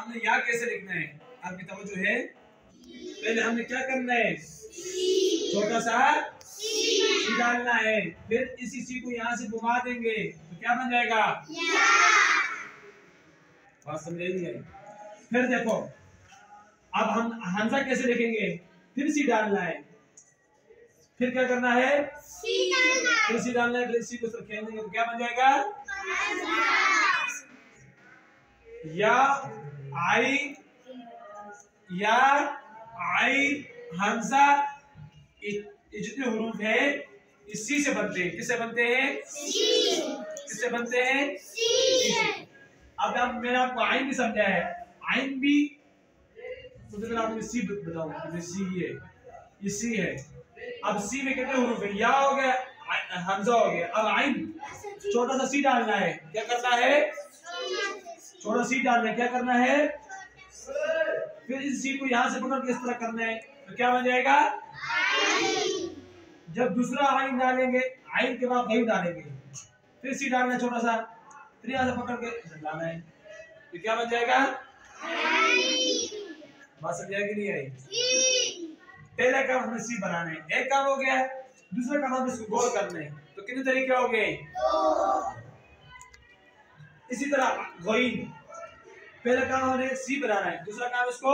हमने या कैसे लिखना है, आपकी तवज्जो है। पहले हमने क्या करना है, छोटा सा सी डालना है, फिर इसी सी को यहाँ से घुमा देंगे तो क्या बन जाएगा, बात समझ नहीं आई। फिर देखो अब हम हमजा कैसे लिखेंगे, फिर सी डालना है, फिर क्या करना है, फिर सी डालना है, फिर सी को खेल देंगे तो क्या बन जाएगा, या आई हमजा, ये जितने हुरूफ है इस सी से बनते हैं। किससे बनते हैं, किससे बनते हैं, अब मैंने आपको आइन भी समझाया है, आइन भी तो आपने सी बताऊं, सी है, ये सी है। अब सी में कितने हुरूफ है, या हो गया, हमजा हो गया। अब आइन छोटा सा सी डालना है, क्या करना है, छोटा सी डालना है, क्या करना है, फिर इस सी को यहाँ से पकड़ के इस तरह करना है तो क्या बन जाएगा, जब दूसरा आइन डालेंगे, आइन के बाद वही डालेंगे, फिर सी डालना है छोटा सा, फिर यहाँ से पकड़ के डालना है तो क्या बन जाएगा, बात समझ आई कि नहीं आई। पहले काम हमें सी बनाना है, एक काम हो गया, दूसरा काम हमें इसको गोल करना है तो कितने तरीके हो गए, इसी तरह गोइन, पहला काम हमने सी बनाना है, दूसरा काम इसको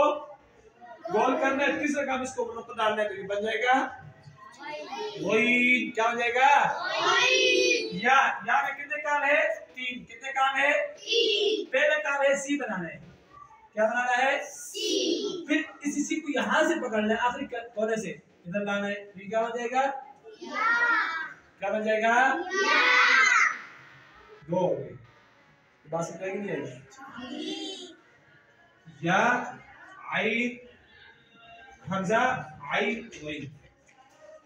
गोल करना है, तीसरा काम इसको ऊपर डालना है तो ये बन जाएगा गोइन। क्या बन जाएगा, या में कितने काम है, 3, कितने काम है, पहला काम है सी बनाना है, क्या बनाना है, सी, फिर इसी सी को यहाँ से पकड़ना है, आखिरी कोने से इधर लाना है, फिर क्या बन जाएगा, क्या बन जाएगा, दो हो गए। बात समझ नहीं आई, या आई हमजा आई वही,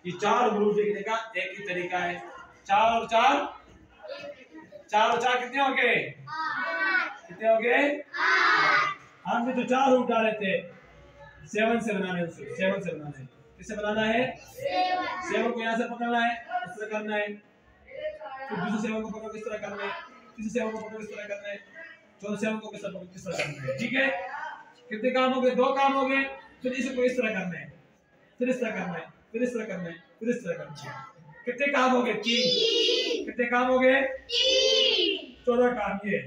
ये 4 हुरूफ लिखने का एक ही तरीका है। 4 और 4 कितने हो गए, कितने हो गए, हमने तो 4 हुरूफ डाले थे, 7 से बनाना है, 7 से बनाना है, किससे बनाना है, 7 को यहाँ से पकड़ना है, इस तरह करना है, फिर दूसरे 7 को पकड़ किस तरह करना है, तीसरे 7 को पकड़ किस तरह करना है, चौथे 7 को किस तरह करना है, ठीक है। कितने काम हो गए, 2 काम हो गए, फिर इसको इस तरह करना है, फिर इस तरह करना है, फिर इस तरह करना है, फिर इस तरह करना है, कितने काम हो गए, 3, कितने काम हो गए, 14 काम। ये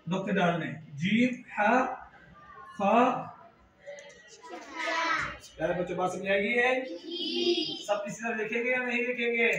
नुक्ते डालने, जीम हा खा, प्यारे बच्चों बात समझ आएगी है, सब इसी तरह लिखेंगे या नहीं लिखेंगे,